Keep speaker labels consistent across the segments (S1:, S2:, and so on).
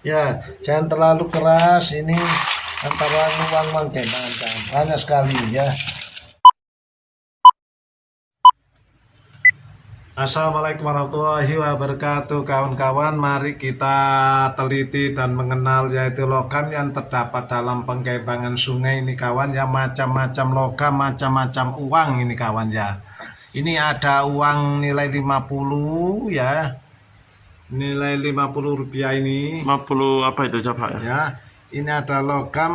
S1: Ya, jangan terlalu keras, ini antara uang menggenangkan banyak sekali ya. Assalamualaikum warahmatullahi wabarakatuh, kawan-kawan. Mari kita teliti dan mengenal yaitu logam yang terdapat dalam penggembangan sungai ini, kawan ya. Macam-macam logam, macam-macam uang ini, kawan ya. Ini ada uang nilai 50 ya, nilai 50 rupiah ini
S2: 50 apa itu coba ya?
S1: ya. Ini ada logam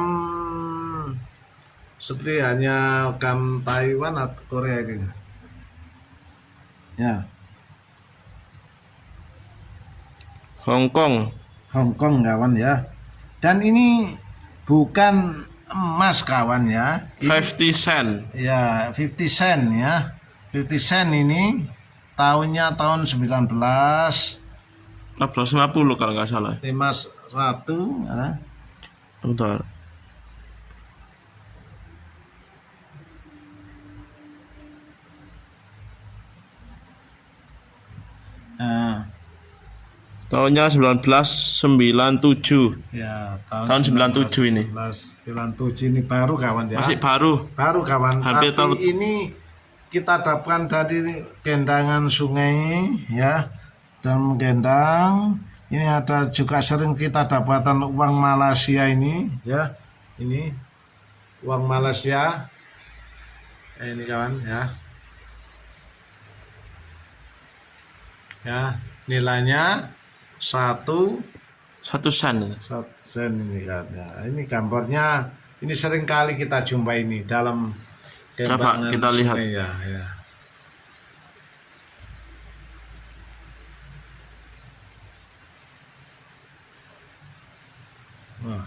S1: seperti hanya logam Taiwan atau Korea ini ya.
S2: Hongkong
S1: Hongkong, kawan ya. Dan ini bukan emas, kawan ya. Ini,
S2: 50 cent.
S1: ya, 50 cent ya. 50 cent ini tahunnya tahun
S2: 1950 kalau nggak salah.
S1: 1951 ya.
S2: Bentar.
S1: Nah,
S2: Tahunnya 1997.
S1: ya,
S2: Tahun 97 ini.
S1: 1997 ini baru, kawan ya.
S2: Masih baru.
S1: Baru, kawan.
S2: Hampir
S1: Tapi
S2: tahun.
S1: ini kita dapatkan dari gendangan sungai ya, dan menggendang. Ini ada juga sering kita dapatkan uang Malaysia ini ya. Ini uang Malaysia. Ini, kawan ya. Ya, nilainya 1
S2: 1 sen.
S1: sen ini, kan ya. Ini gambarnya, ini sering kali kita jumpai ini dalam
S2: Coba kita lihat.
S1: sungai ya, ya. Wah.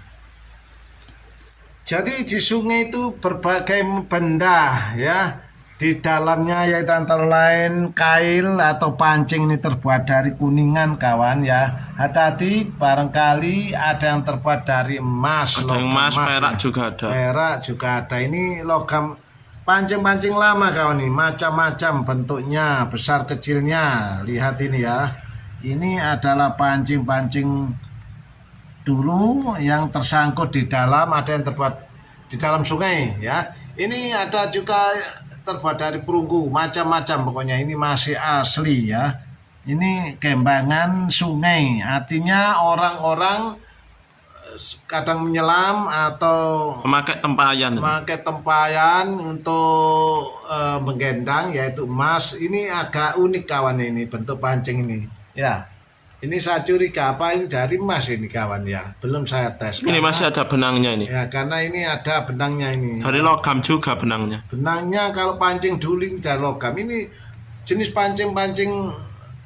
S1: Jadi di sungai itu berbagai benda ya. Di dalamnya yaitu antara lain kail atau pancing ini terbuat dari kuningan, kawan ya. Hati-hati, barangkali ada yang terbuat dari emas.
S2: Ada yang emas, perak
S1: ya.
S2: juga ada.
S1: Perak juga ada. Ini logam pancing-pancing lama, kawan, ini macam-macam bentuknya, besar kecilnya. Lihat ini ya. Ini adalah pancing-pancing dulu yang tersangkut di dalam, ada yang terbuat di dalam sungai ya. Ini ada juga terbuat dari perunggu, macam-macam pokoknya. Ini masih asli ya. Ini gembangan sungai, artinya orang-orang kadang menyelam atau
S2: Memakai tempayan.
S1: memakai tempayan untuk menggendang, yaitu emas. Ini agak unik, kawan, ini bentuk pancing ini ya. Ini saya curiga apa ini dari emas ini, kawan ya. Belum saya tes.
S2: Ini masih ada benangnya ini.
S1: Ya, karena ini ada benangnya ini.
S2: Dari logam juga benangnya.
S1: Benangnya kalau pancing dulu ini dari logam. Ini jenis pancing-pancing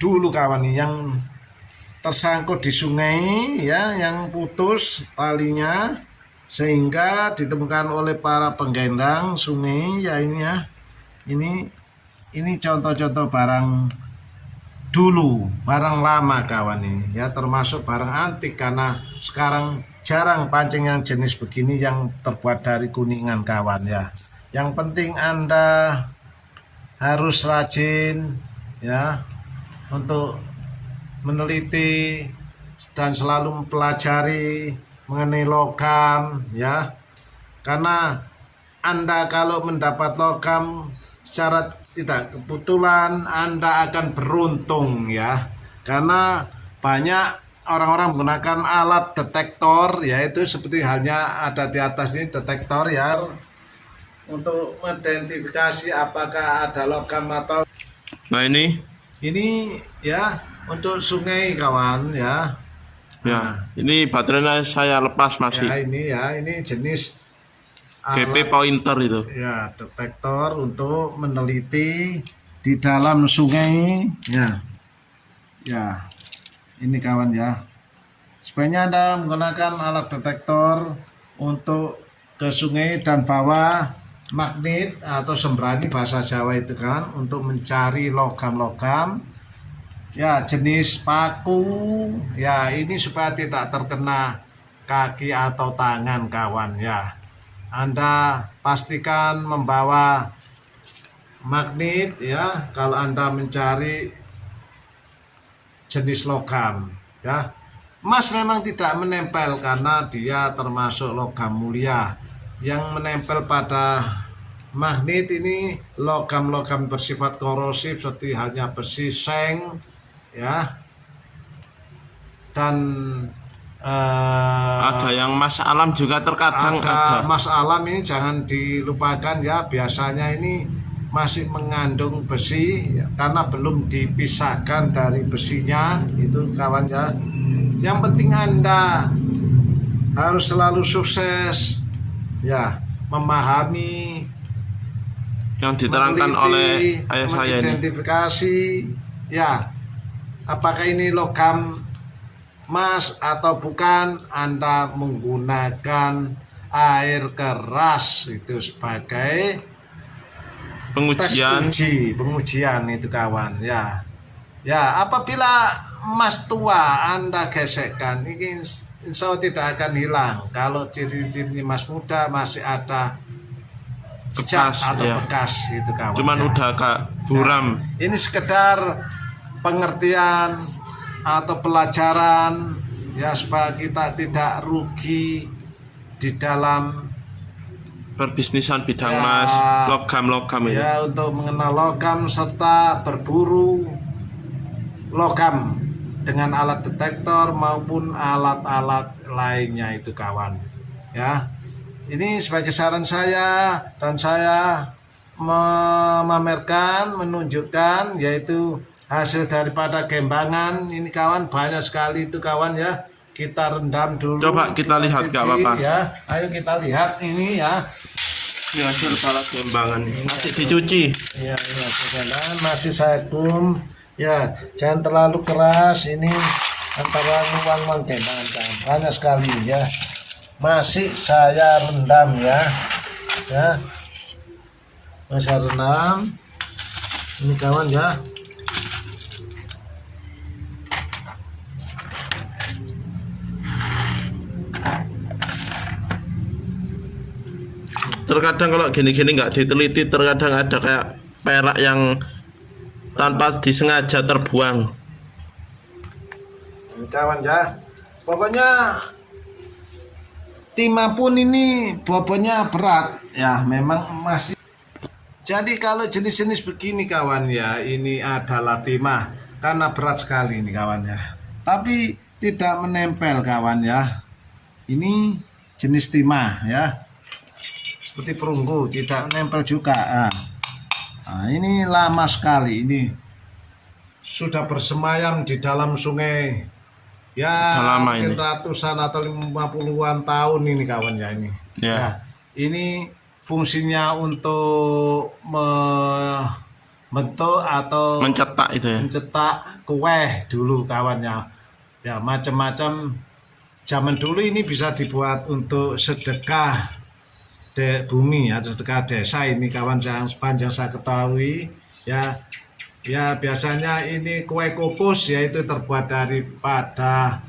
S1: dulu, kawan, yang tersangkut di sungai ya, yang putus talinya sehingga ditemukan oleh para penggendang sungai ya. Ini ya. Ini contoh-contoh barang dulu, barang lama, kawan, ini ya, termasuk barang antik karena sekarang jarang pancing yang jenis begini yang terbuat dari kuningan, kawan ya. Yang penting Anda harus rajin ya untuk meneliti dan selalu mempelajari mengenai logam ya. Karena Anda kalau mendapat logam secara tidak kebetulan, Anda akan beruntung ya. Karena banyak orang-orang menggunakan alat detektor, yaitu seperti halnya ada di atas ini detektor ya, untuk mengidentifikasi apakah ada logam atau.
S2: Nah ini
S1: ya untuk sungai, kawan ya.
S2: ya, ini baterainya saya lepas masih.
S1: Ya, ini jenis
S2: GP pointer itu.
S1: ya, detektor untuk meneliti di dalam sungai ya. Ya, ini, kawan ya. Sebaiknya Anda menggunakan alat detektor untuk ke sungai dan bawa magnet atau sembrani bahasa Jawa itu, kan, untuk mencari logam-logam ya, jenis paku ya. Ini supaya tidak terkena kaki atau tangan, kawan ya. Anda pastikan membawa magnet ya kalau Anda mencari jenis logam ya. Emas memang tidak menempel karena dia termasuk logam mulia. Yang menempel pada magnet ini logam-logam bersifat korosif seperti halnya besi, seng, ya, dan
S2: Ada yang emas alam juga terkadang
S1: ada
S2: ada.
S1: emas alam ini jangan dilupakan ya, biasanya ini masih mengandung besi ya, karena belum dipisahkan dari besinya itu kawan ya. Yang penting Anda harus selalu sukses ya, memahami,
S2: Yang diterangkan oleh ayah saya ini.
S1: mengidentifikasi ya, apakah ini logam emas atau bukan. Anda menggunakan air keras itu sebagai tes
S2: Pengujian.
S1: pengujian itu kawan ya. Ya, apabila emas tua Anda gesekkan, ini insya Allah tidak akan hilang. Kalau ciri-ciri emas muda masih ada jejak
S2: Bekas,
S1: atau
S2: ya.
S1: bekas itu kawan.
S2: Cuman
S1: ya.
S2: udah agak buram.
S1: Ini sekedar pengertian atau pelajaran ya, supaya kita tidak rugi di dalam
S2: Perbisnisan bidang
S1: Ya.
S2: emas, logam-logam ini.
S1: ya, untuk mengenal logam serta berburu logam dengan alat detektor maupun alat-alat lainnya itu kawan ya. Ini sebagai saran saya, dan saya memamerkan, menunjukkan yaitu hasil daripada gembangan ini kawan, banyak sekali itu kawan ya. Kita rendam dulu,
S2: Coba kita lihat,
S1: cuci,
S2: gak apa-apa.
S1: ya. Ayo kita lihat ini ya.
S2: Ini hasil kepala gembangan ini. Masih dicuci.
S1: Ya, ini sekarang masih saya gum. Ya, jangan terlalu keras, ini antara uang gembangan kan. Banyak sekali ya. Masih saya rendam ya. Ya. Masih saya rendam. Ini kawan ya.
S2: Terkadang kalau gini-gini nggak diteliti, terkadang ada kayak perak yang tanpa disengaja terbuang.
S1: Ini kawan ya. Pokoknya timah pun ini bobotnya berat ya, memang masih. Jadi kalau jenis-jenis begini kawan ya, ini adalah timah karena berat sekali ini kawan ya. Tapi tidak menempel kawan ya. Ini jenis timah ya. Seperti perunggu tidak menempel juga. Nah, ini lama sekali, ini sudah bersemayam di dalam sungai ya,
S2: Sudah lama
S1: mungkin
S2: ini.
S1: ratusan atau 50-an tahun ini kawan ya ini.
S2: Ya.
S1: Nah, ini fungsinya untuk membentuk atau
S2: Mencetak itu ya.
S1: mencetak kue dulu kawannya ya, macam-macam. Zaman dulu ini bisa dibuat untuk sedekah bumi atau sedekah desa ini kawan, yang sepanjang saya ketahui ya. Ya, biasanya ini kue kupus, yaitu terbuat daripada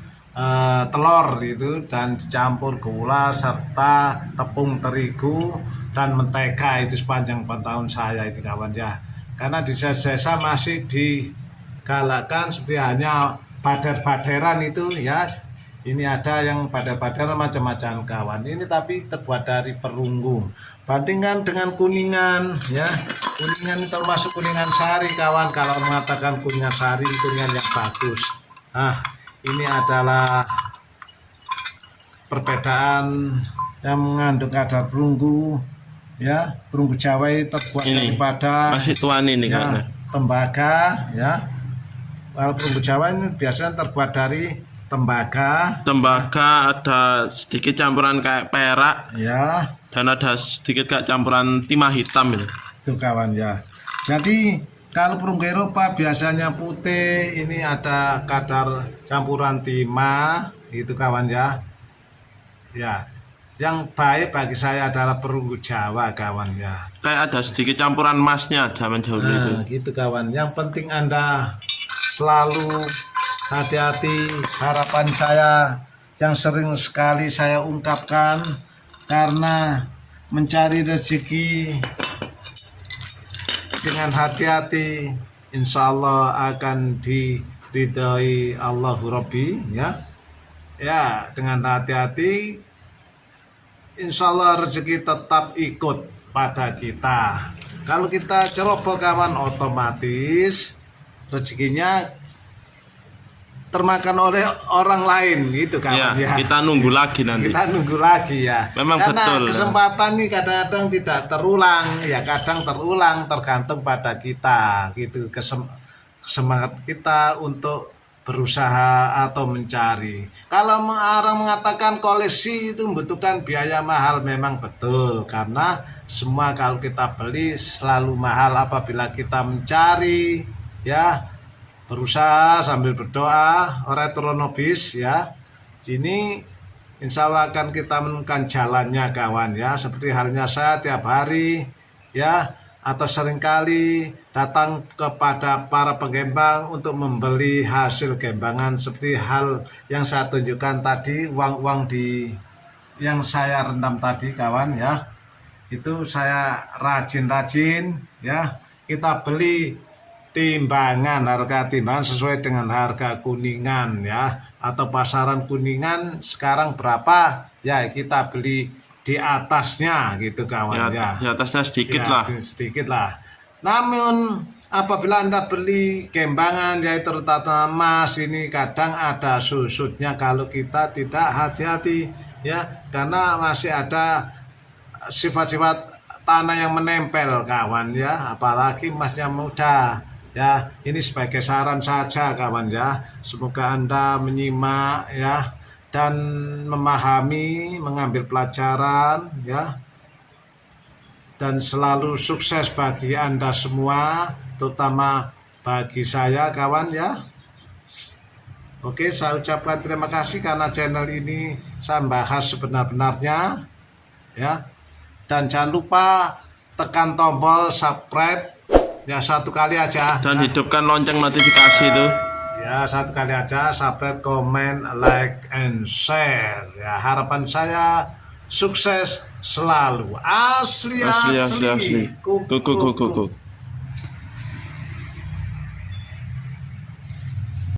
S1: telur itu dan dicampur gula serta tepung terigu dan mentega, itu sepanjang pantauan saya ini kawan ya. Karena di desa masih digalakkan seperti hanya badar-badaran itu ya. Ini ada yang badar-badaran macam-macam kawan. Ini tapi terbuat dari perunggu. Bandingkan dengan kuningan ya. Kuningan termasuk kuningan sari kawan. Kalau mengatakan kuningan sari, kuningan yang bagus. Nah, ini adalah perbedaan yang mengandung kadar perunggu ya. Perunggu Jawa terbuat
S2: Ini
S1: daripada
S2: masih tuan ini
S1: ya,
S2: kayaknya.
S1: tembaga ya. Kalau perunggu Jawa ini biasanya terbuat dari tembaga
S2: Tembaga, ada sedikit campuran kayak perak,
S1: ya,
S2: dan ada sedikit kayak campuran timah hitam itu.
S1: itu kawan ya. Jadi kalau perunggu Eropa biasanya putih, ini ada kadar campuran timah itu kawan ya. Ya, yang baik bagi saya adalah perunggu Jawa kawan ya.
S2: Kayak ada sedikit campuran emasnya zaman dahulu itu.
S1: Nah, gitu kawan. Yang penting Anda selalu hati-hati. Harapan saya yang sering sekali saya ungkapkan, karena mencari rezeki dengan hati-hati insya Allah akan diridhoi Allahu Rabbi ya. ya dengan hati-hati, insya Allah rezeki tetap ikut pada kita. Kalau kita ceroboh kawan, otomatis rezekinya termakan oleh orang lain gitu kawan ya.
S2: Kita nunggu lagi nanti.
S1: Kita nunggu lagi ya.
S2: Memang
S1: karena
S2: betul.
S1: Kesempatan ini kadang-kadang tidak terulang, ya kadang terulang tergantung pada kita gitu. Semangat kita untuk berusaha atau mencari. Kalau orang mengatakan koleksi itu membutuhkan biaya mahal, memang betul, karena semua kalau kita beli selalu mahal. Apabila kita mencari, ya berusaha sambil berdoa, ora turonobis ya. Ini insya Allah akan kita menemukan jalannya kawan ya. Seperti halnya saya tiap hari ya, atau seringkali datang kepada para penggembang untuk membeli hasil gembangan, seperti hal yang saya tunjukkan tadi, uang-uang yang saya rendam tadi kawan ya. Itu saya rajin-rajin ya, kita beli timbangan, harga timbangan sesuai dengan harga Kuningan ya, atau pasaran Kuningan sekarang berapa ya, kita beli di atasnya gitu kawan ya.
S2: Di atasnya sedikit
S1: Ya,
S2: lah.
S1: sedikit lah. Namun apabila Anda beli gembangan, yaitu terutama emas, ini kadang ada susutnya kalau kita tidak hati-hati ya, karena masih ada sifat-sifat tanah yang menempel kawan ya, apalagi emasnya muda ya. Ini sebagai saran saja kawan ya, semoga Anda menyimak ya dan memahami, mengambil pelajaran ya, dan selalu sukses bagi Anda semua, terutama bagi saya kawan ya. Oke, saya ucapkan terima kasih karena channel ini saya bahas sebenar-benarnya ya. Dan jangan lupa tekan tombol subscribe ya, satu kali aja.
S2: Dan
S1: ya.
S2: hidupkan lonceng notifikasi itu.
S1: Ya, satu kali aja, subscribe, komen, like, and share. Ya, harapan saya sukses selalu. Asli.
S2: Asli.
S1: Kuku.
S2: Kuku.